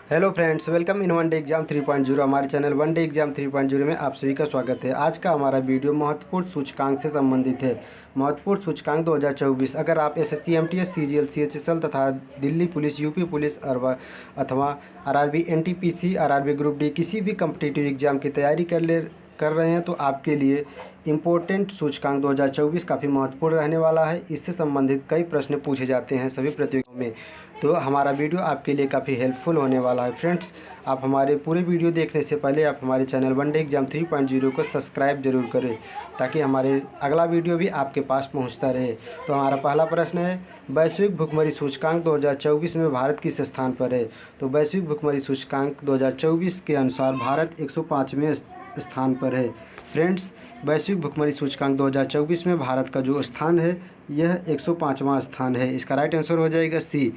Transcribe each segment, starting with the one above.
Hello friends, welcome in one day exam 3.0। हमारे channel one day exam 3.0 में आप सभी का स्वागत है। आज का हमारा वीडियो महत्वपूर्ण सूचकांक से संबंधित है। महत्वपूर्ण सूचकांक 2024। अगर आप एसएससी, एमटीएस, सीजीएल, सीएचएसएल तथा दिल्ली पुलिस, यूपी पुलिस अथवा RRB, NTPC, RRB group D किसी भी कम्पिटिटिव एग्जाम की तैयारी कर रहे हैं तो आपके लिए इम्पोर्टेंट सूचकांक 2024 काफ़ी महत्वपूर्ण रहने वाला है। इससे संबंधित कई प्रश्न पूछे जाते हैं सभी प्रतियोगिताओं में, तो हमारा वीडियो आपके लिए काफ़ी हेल्पफुल होने वाला है। फ्रेंड्स, आप हमारे पूरे वीडियो देखने से पहले आप हमारे चैनल वन डे एग्जाम 3.0 को सब्सक्राइब जरूर करें ताकि हमारे अगला वीडियो भी आपके पास पहुंचता रहे। तो हमारा पहला प्रश्न है, वैश्विक भुखमरी सूचकांक 2024 में भारत किस स्थान पर है? तो वैश्विक भुखमरी सूचकांक 2024 के अनुसार भारत 105वें स्थान पर है। फ्रेंड्स, वैश्विक भुखमरी सूचकांक 2024 में भारत का जो स्थान है यह 105वां स्थान है। इसका राइट आंसर हो जाएगा सी।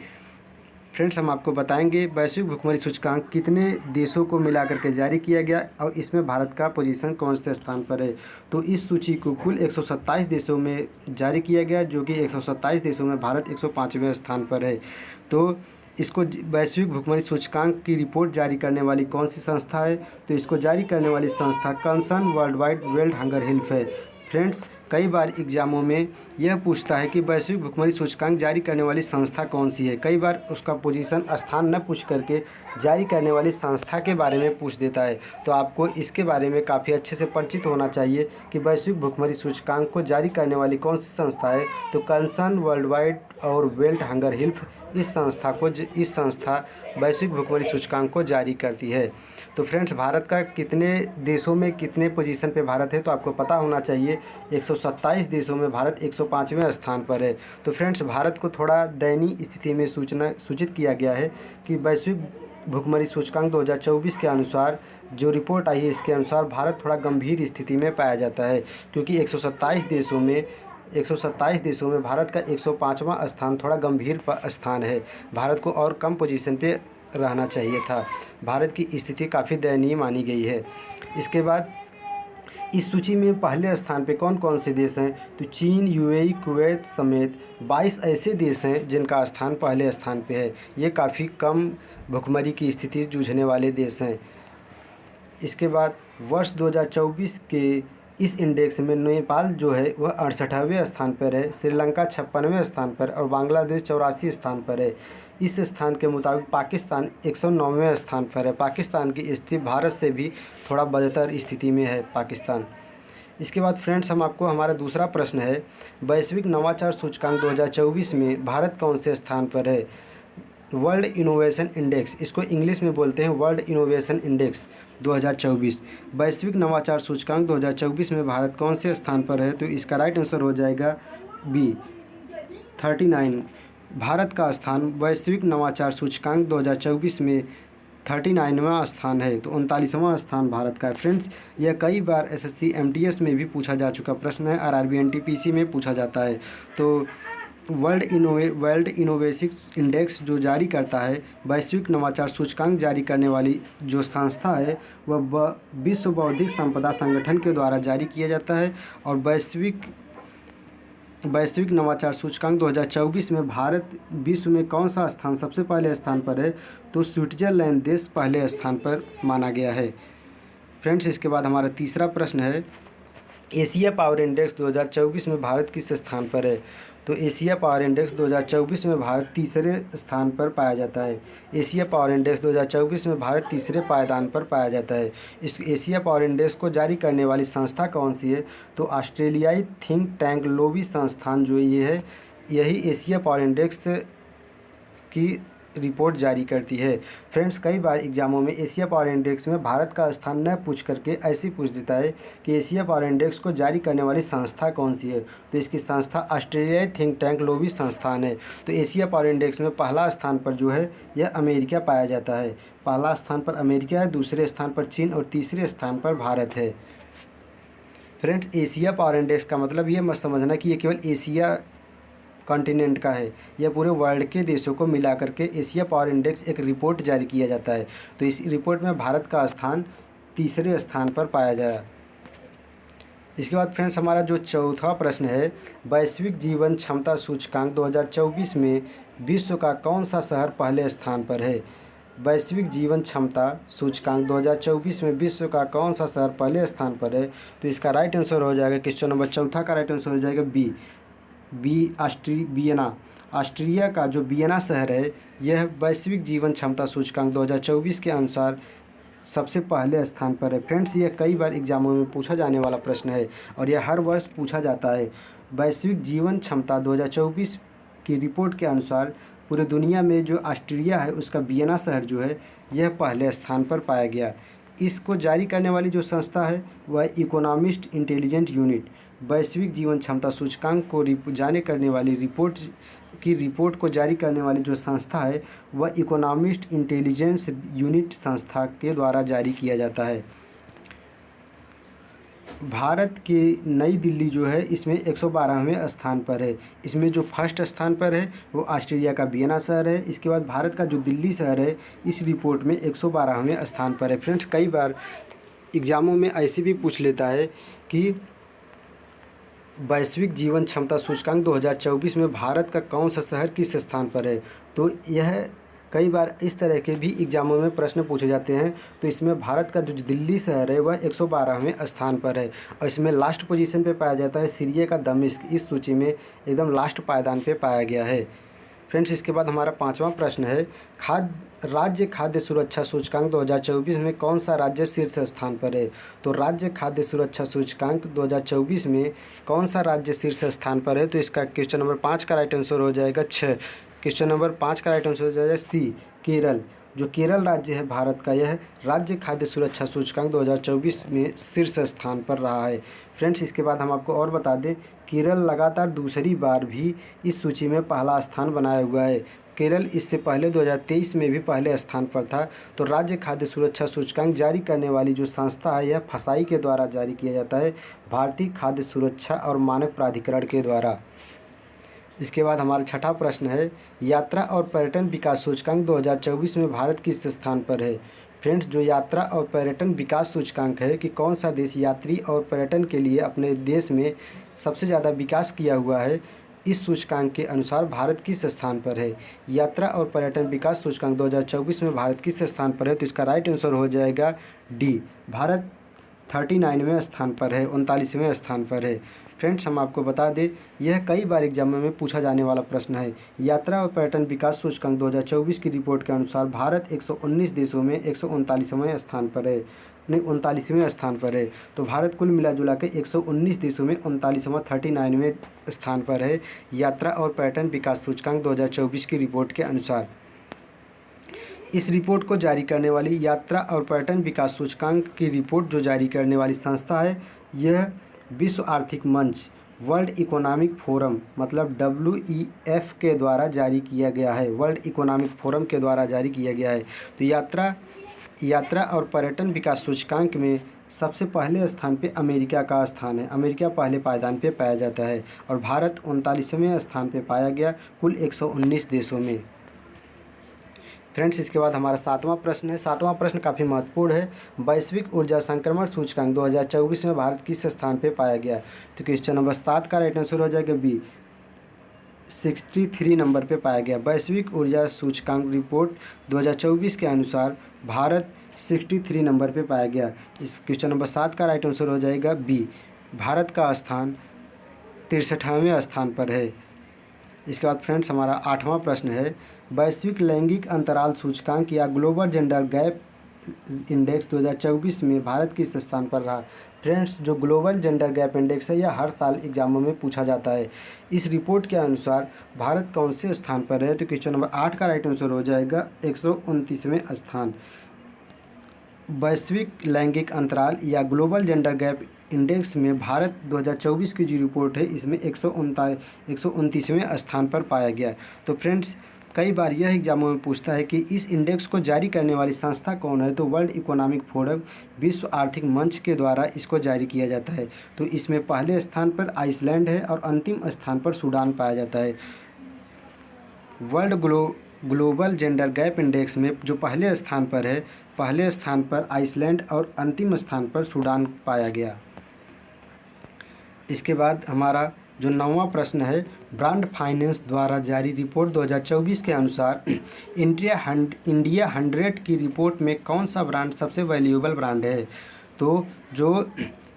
फ्रेंड्स, हम आपको बताएंगे वैश्विक भुखमरी सूचकांक कितने देशों को मिलाकर के जारी किया गया और इसमें भारत का पोजीशन कौन से स्थान पर है। तो इस सूची को कुल 127 देशों में जारी किया गया, जो कि 127 देशों में भारत 105वें स्थान पर है। तो इसको वैश्विक भुखमरी सूचकांक की रिपोर्ट जारी करने वाली कौन सी संस्था है? तो इसको जारी करने वाली संस्था concern world wide world hunger help है। फ्रेंड्स, कई बार एग्जामों में यह पूछता है कि वैश्विक भुखमरी सूचकांक जारी करने वाली संस्था कौन सी है। कई बार उसका पोजीशन स्थान न पूछ करके जारी करने वाली संस्था के बारे में पूछ देता है। तो आपको इसके बारे में काफ़ी अच्छे से परिचित होना चाहिए कि वैश्विक भुखमरी सूचकांक को जारी करने वाली कौन सी संस्था है। तो कंसर्न वर्ल्ड वाइड और वर्ल्ड हंगर हेल्प इस संस्था वैश्विक भुखमरी सूचकांक को जारी करती है। तो फ्रेंड्स, भारत का कितने देशों में कितने पोजीशन पे भारत है तो आपको पता होना चाहिए। 127 देशों में भारत 105वें स्थान पर है। तो फ्रेंड्स, भारत को थोड़ा दयनीय स्थिति में सूचित किया गया है कि वैश्विक भुखमरी सूचकांक 2024 के अनुसार जो रिपोर्ट आई है इसके अनुसार भारत थोड़ा गंभीर स्थिति में पाया जाता है, क्योंकि 127 देशों में भारत का 105वां स्थान थोड़ा गंभीर स्थान है। भारत को और कम पोजीशन पे रहना चाहिए था। भारत की स्थिति काफ़ी दयनीय मानी गई है। इसके बाद इस सूची में पहले स्थान पे कौन कौन से देश हैं? तो चीन, यूएई, कुवैत समेत 22 ऐसे देश हैं जिनका स्थान पहले स्थान पे है। ये काफ़ी कम भुखमरी की स्थिति जूझने वाले देश हैं। इसके बाद वर्ष 2024 के इस इंडेक्स में नेपाल जो है वह 68वें स्थान पर है, श्रीलंका 56वें स्थान पर और बांग्लादेश 84 स्थान पर है। इस स्थान के मुताबिक पाकिस्तान 109वें स्थान पर है। पाकिस्तान की स्थिति भारत से भी थोड़ा बदतर स्थिति में है पाकिस्तान। इसके बाद फ्रेंड्स, हम आपको हमारा दूसरा प्रश्न है, वैश्विक नवाचार सूचकांक 2024 में भारत कौन से स्थान पर है? वर्ल्ड इनोवेशन इंडेक्स, इसको इंग्लिश में बोलते हैं वर्ल्ड इनोवेशन इंडेक्स 2024। वैश्विक नवाचार सूचकांक 2024 में भारत कौन से स्थान पर है? तो इसका राइट आंसर हो जाएगा बी, 39। भारत का स्थान वैश्विक नवाचार सूचकांक 2024 में 39वां स्थान है। तो 39वां स्थान भारत का है। फ्रेंड्स, यह कई बार एसएससी, एमटीएस में भी पूछा जा चुका प्रश्न है, आरआरबी, एनटीपीसी में पूछा जाता है। तो वर्ल्ड इनोवेशन इंडेक्स जो जारी करता है, वैश्विक नवाचार सूचकांक जारी करने वाली जो संस्था है वह विश्व बौद्धिक संपदा संगठन के द्वारा जारी किया जाता है। और वैश्विक नवाचार सूचकांक 2024 में भारत विश्व में कौन सा स्थान सबसे पहले स्थान पर है? तो स्विट्जरलैंड देश पहले स्थान पर माना गया है। फ्रेंड्स, इसके बाद हमारा तीसरा प्रश्न है, एशिया पावर इंडेक्स 2024 में भारत किस स्थान पर है? तो एशिया पावर इंडेक्स 2024 में भारत तीसरे स्थान पर पाया जाता है। एशिया पावर इंडेक्स 2024 में भारत तीसरे पायदान पर पाया जाता है। इस एशिया पावर इंडेक्स को जारी करने वाली संस्था कौन सी है? तो ऑस्ट्रेलियाई थिंक टैंक लोबी संस्थान जो ये है, यही एशिया पावर इंडेक्स की रिपोर्ट जारी करती है। फ्रेंड्स, कई बार एग्जामों में एशिया पावर इंडेक्स में भारत का स्थान न पूछ करके ऐसे पूछ देता है कि एशिया पावर इंडेक्स को जारी करने वाली संस्था कौन सी है? तो इसकी संस्था ऑस्ट्रेलियाई थिंक टैंक लोबी संस्थान है। तो एशिया पावर इंडेक्स में पहला स्थान पर जो है यह अमेरिका पाया जाता है। पहला स्थान पर अमेरिका है, दूसरे स्थान पर चीन और तीसरे स्थान पर भारत है। फ्रेंड्स, एशिया पावर इंडेक्स का मतलब ये मत समझना कि ये केवल एशिया कॉन्टिनेंट का है। यह पूरे वर्ल्ड के देशों को मिला करके एशिया पावर इंडेक्स एक रिपोर्ट जारी किया जाता है। तो इस रिपोर्ट में भारत का स्थान तीसरे स्थान पर पाया गया। इसके बाद फ्रेंड्स, हमारा जो चौथा प्रश्न है, वैश्विक जीवन क्षमता सूचकांक 2024 में विश्व का कौन सा शहर पहले स्थान पर है? वैश्विक जीवन क्षमता सूचकांक 2024 में विश्व का कौन सा शहर पहले स्थान पर है? तो इसका राइट आंसर हो जाएगा, क्वेश्चन नंबर चौथा का राइट आंसर हो जाएगा बी वियना। ऑस्ट्रिया का जो वियना शहर है यह वैश्विक जीवन क्षमता सूचकांक 2024 के अनुसार सबसे पहले स्थान पर है। फ्रेंड्स, यह कई बार एग्जामों में पूछा जाने वाला प्रश्न है और यह हर वर्ष पूछा जाता है। वैश्विक जीवन क्षमता 2024 की रिपोर्ट के अनुसार पूरी दुनिया में जो ऑस्ट्रिया है उसका वियना शहर जो है यह पहले स्थान पर पाया गया। इसको जारी करने वाली जो संस्था है वह इकोनॉमिस्ट इंटेलिजेंट यूनिट। वैश्विक जीवन क्षमता सूचकांक को जारी करने वाली रिपोर्ट को जारी करने वाली जो संस्था है वह इकोनॉमिस्ट इंटेलिजेंस यूनिट संस्था के द्वारा जारी किया जाता है। भारत की नई दिल्ली जो है इसमें 112वें स्थान पर है। इसमें जो फर्स्ट स्थान पर है वो ऑस्ट्रेलिया का वियना शहर है। इसके बाद भारत का जो दिल्ली शहर है इस रिपोर्ट में 112वें स्थान पर है। फ्रेंड्स, कई बार एग्ज़ामों में ऐसे भी पूछ लेता है कि वैश्विक जीवन क्षमता सूचकांक 2024 में भारत का कौन सा शहर किस स्थान पर है। तो यह कई बार इस तरह के भी एग्जामों में प्रश्न पूछे जाते हैं। तो इसमें भारत का जो दिल्ली शहर है वह 112वें स्थान पर है और इसमें लास्ट पोजीशन पे पाया जाता है सीरिया का दमिश्क। इस सूची में एकदम लास्ट पायदान पे पाया गया है। फ्रेंड्स, इसके बाद हमारा पाँचवा प्रश्न है, राज्य खाद्य सुरक्षा सूचकांक 2024 में कौन सा राज्य शीर्ष स्थान पर है? तो राज्य खाद्य सुरक्षा सूचकांक 2024 में कौन सा राज्य शीर्ष स्थान पर है? तो इसका क्वेश्चन नंबर 5 का राइट आंसर हो जाएगा 6। क्वेश्चन नंबर 5 का राइट आंसर हो जाएगा सी, केरल। जो केरल राज्य है भारत का, यह राज्य खाद्य सुरक्षा सूचकांक 2024 में शीर्ष स्थान पर रहा है। फ्रेंड्स, इसके बाद हम आपको और बता दें, केरल लगातार दूसरी बार भी इस सूची में पहला स्थान बनाया हुआ है। केरल इससे पहले 2023 में भी पहले स्थान पर था। तो राज्य खाद्य सुरक्षा सूचकांक जारी करने वाली जो संस्था है यह फसाई के द्वारा जारी किया जाता है, भारतीय खाद्य सुरक्षा और मानक प्राधिकरण के द्वारा। इसके बाद हमारा छठा प्रश्न है, यात्रा और पर्यटन विकास सूचकांक 2024 में भारत किस स्थान पर है? फ्रेंड्स, जो यात्रा और पर्यटन विकास सूचकांक है कि कौन सा देश यात्री और पर्यटन के लिए अपने देश में सबसे ज़्यादा विकास किया हुआ है, इस सूचकांक के अनुसार भारत किस स्थान पर है? यात्रा और पर्यटन विकास सूचकांक 2024 में भारत किस स्थान पर है? तो इसका राइट आंसर हो जाएगा डी, भारत 39वें स्थान पर है, 39वें स्थान पर है। फ्रेंड्स, हम आपको बता दें, यह कई बार एग्जामों में पूछा जाने वाला प्रश्न है। यात्रा और पर्यटन विकास सूचकांक 2024 की रिपोर्ट के अनुसार भारत 119 देशों में 139वें स्थान पर है, नहीं 39वें स्थान पर है। तो भारत कुल मिला जुला के 119 देशों में 39वां 39वें स्थान पर है यात्रा और पर्यटन विकास सूचकांक 2024 की रिपोर्ट के अनुसार। इस रिपोर्ट को जारी करने वाली यात्रा और पर्यटन विकास सूचकांक की रिपोर्ट जो जारी करने वाली संस्था है यह विश्व आर्थिक मंच, वर्ल्ड इकोनॉमिक फोरम मतलब WEF के द्वारा जारी किया गया है, वर्ल्ड इकोनॉमिक फोरम के द्वारा जारी किया गया है। तो यात्रा और पर्यटन विकास सूचकांक में सबसे पहले स्थान पे अमेरिका का स्थान है। अमेरिका पहले पायदान पे पाया जाता है और भारत 39वें स्थान पे पाया गया कुल 119 देशों में। फ्रेंड्स, इसके बाद हमारा सातवां प्रश्न है। सातवां प्रश्न काफ़ी महत्वपूर्ण है। वैश्विक ऊर्जा संक्रमण सूचकांक 2024 में भारत किस स्थान पे पाया गया? तो क्वेश्चन नंबर 7 का राइट आंसर हो जाएगा बी, 63 नंबर पे पाया गया। वैश्विक ऊर्जा सूचकांक रिपोर्ट 2024 के अनुसार भारत 63 नंबर पे पाया गया। इस क्वेश्चन नंबर 7 का राइट आंसर हो जाएगा बी, भारत का स्थान 63वें स्थान पर है। इसके बाद फ्रेंड्स, हमारा आठवां प्रश्न है, वैश्विक लैंगिक अंतराल सूचकांक या ग्लोबल जेंडर गैप इंडेक्स 2024 में भारत किस स्थान पर रहा? फ्रेंड्स, जो ग्लोबल जेंडर गैप इंडेक्स है यह हर साल एग्जामों में पूछा जाता है। इस रिपोर्ट के अनुसार भारत कौन से स्थान पर है? तो क्वेश्चन नंबर 8 का राइट आंसर हो जाएगा 129वें स्थान। वैश्विक लैंगिक अंतराल या ग्लोबल जेंडर गैप इंडेक्स में भारत 2024 की जो रिपोर्ट है इसमें 129वें स्थान पर पाया गया। तो फ्रेंड्स, कई बार यह एग्जामों में पूछता है कि इस इंडेक्स को जारी करने वाली संस्था कौन है? तो वर्ल्ड इकोनॉमिक फोरम, विश्व आर्थिक मंच के द्वारा इसको जारी किया जाता है। तो इसमें पहले स्थान पर आइसलैंड है और अंतिम स्थान पर सूडान पाया जाता है। World global gender gap index में जो पहले स्थान पर है, पहले स्थान पर आइसलैंड और अंतिम स्थान पर सूडान पाया गया। इसके बाद हमारा जो 9वां प्रश्न है, ब्रांड फाइनेंस द्वारा जारी रिपोर्ट 2024 के अनुसार इंडिया 100 की रिपोर्ट में कौन सा ब्रांड सबसे वैल्यूएबल ब्रांड है। तो जो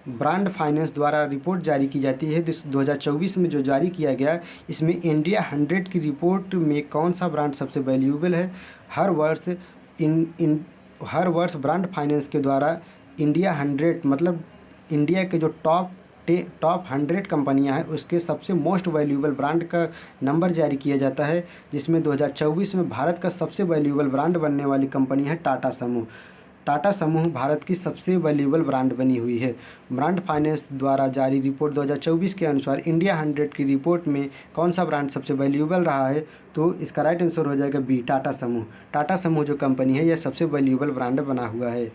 ब्रांड फाइनेंस द्वारा रिपोर्ट जारी की जाती है 2024 में जो जारी किया गया, इसमें इंडिया 100 की रिपोर्ट में कौन सा ब्रांड सबसे वैल्यूएबल है। हर वर्ष ब्रांड फाइनेंस के द्वारा इंडिया 100 मतलब इंडिया के जो टॉप 100 कंपनियां हैं उसके सबसे मोस्ट वैल्यूएबल ब्रांड का नंबर जारी किया जाता है, जिसमें 2024 में भारत का सबसे वैल्यूएबल ब्रांड बनने वाली कंपनी है टाटा समूह। टाटा समूह भारत की सबसे वैल्यूएबल ब्रांड बनी हुई है। ब्रांड फाइनेंस द्वारा जारी रिपोर्ट 2024 के अनुसार इंडिया 100 की रिपोर्ट में कौन सा ब्रांड सबसे वैल्यूएबल रहा है, तो इसका राइट आंसर हो जाएगा बी, टाटा समूह। टाटा समूह जो कंपनी है यह सबसे वैल्यूएबल ब्रांड बना हुआ है।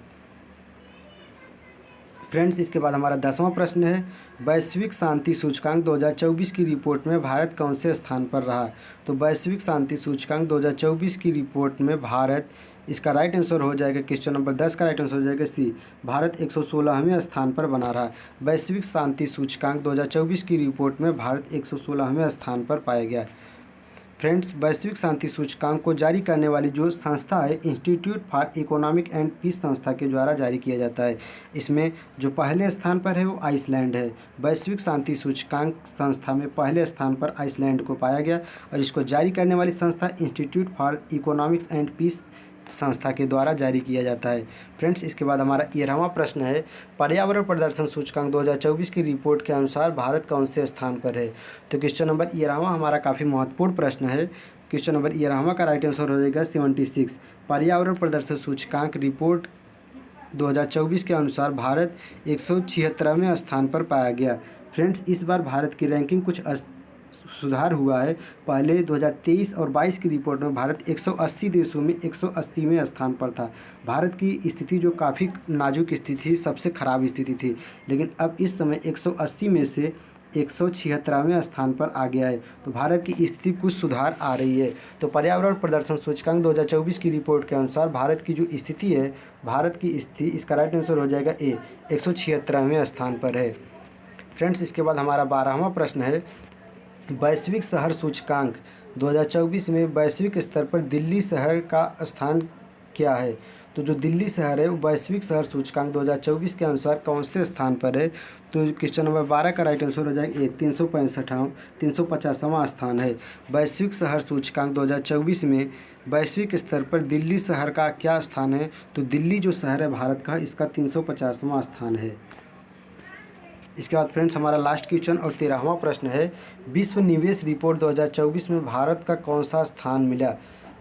फ्रेंड्स, इसके बाद हमारा 10वां प्रश्न है, वैश्विक शांति सूचकांक 2024 की रिपोर्ट में भारत कौन से स्थान पर रहा। तो वैश्विक शांति सूचकांक 2024 की रिपोर्ट में भारत, इसका राइट आंसर हो जाएगा क्वेश्चन नंबर 10 का राइट आंसर हो जाएगा सी, भारत 116वें स्थान पर बना रहा। वैश्विक शांति सूचकांक 2024 की रिपोर्ट में भारत 116वें स्थान पर पाया गया। फ्रेंड्स, वैश्विक शांति सूचकांक को जारी करने वाली जो संस्था है institute for economic and peace संस्था के द्वारा जारी किया जाता है। इसमें जो पहले स्थान पर है वो आइसलैंड है। वैश्विक शांति सूचकांक संस्था में पहले स्थान पर आइसलैंड को पाया गया और इसको जारी करने वाली संस्था institute for economic and peace संस्था के द्वारा जारी किया जाता है। फ्रेंड्स, इसके बाद हमारा 13वां प्रश्न है, पर्यावरण प्रदर्शन सूचकांक 2024 की रिपोर्ट के अनुसार भारत कौन से स्थान पर है। तो क्वेश्चन नंबर 13वां हमारा काफ़ी महत्वपूर्ण प्रश्न है। क्वेश्चन नंबर 13वां का राइट आंसर हो जाएगा 76। पर्यावरण प्रदर्शन सूचकांक रिपोर्ट 2024 के अनुसार भारत 176वें स्थान पर पाया गया। फ्रेंड्स, इस बार भारत की रैंकिंग कुछ सुधार हुआ है। पहले 2023 और 22 की रिपोर्ट में भारत 180 देशों में 180वें स्थान पर था। भारत की स्थिति जो काफ़ी नाजुक स्थिति थी, सबसे ख़राब स्थिति थी, लेकिन अब इस समय 180 में से 176वें स्थान पर आ गया है। तो भारत की स्थिति कुछ सुधार आ रही है। तो पर्यावरण प्रदर्शन सूचकांक 2024 की रिपोर्ट के अनुसार भारत की जो स्थिति है, भारत की स्थिति, इसका राइट आंसर हो जाएगा ए, 176वें स्थान पर है। फ्रेंड्स, इसके बाद हमारा 12वां प्रश्न है, वैश्विक शहर सूचकांक 2024 में वैश्विक स्तर पर दिल्ली शहर का स्थान क्या है। तो जो दिल्ली शहर है वो वैश्विक शहर सूचकांक 2024 के अनुसार कौन से स्थान पर है। तो क्वेश्चन नंबर 12 का राइट आंसर हो जाएगा ए, 350वां स्थान है। वैश्विक शहर सूचकांक 2024 में वैश्विक स्तर पर दिल्ली शहर का क्या स्थान है। तो दिल्ली जो शहर है भारत का, इसका 350वां स्थान है। इसके बाद फ्रेंड्स हमारा लास्ट क्वेश्चन और 13वां प्रश्न है, विश्व निवेश रिपोर्ट 2024 में भारत का कौन सा स्थान मिला।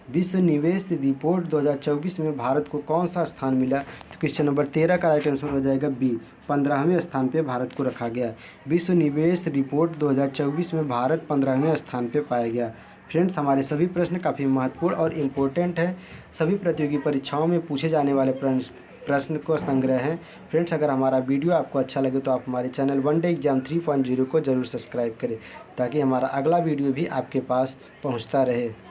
विश्व निवेश रिपोर्ट 2024 में भारत को कौन सा स्थान मिला। तो क्वेश्चन नंबर 13 का राइट आंसर हो जाएगा बी, 15वें स्थान पे भारत को रखा गया। विश्व निवेश रिपोर्ट 2024 में भारत 15वें स्थान पे पाया गया। फ्रेंड्स, हमारे सभी प्रश्न काफ़ी महत्वपूर्ण और इम्पोर्टेंट हैं। सभी प्रतियोगी परीक्षाओं में पूछे जाने वाले प्रश्न को संग्रह है। फ्रेंड्स, अगर हमारा वीडियो आपको अच्छा लगे तो आप हमारे चैनल वन डे एग्जाम 3.0 को ज़रूर सब्सक्राइब करें, ताकि हमारा अगला वीडियो भी आपके पास पहुंचता रहे।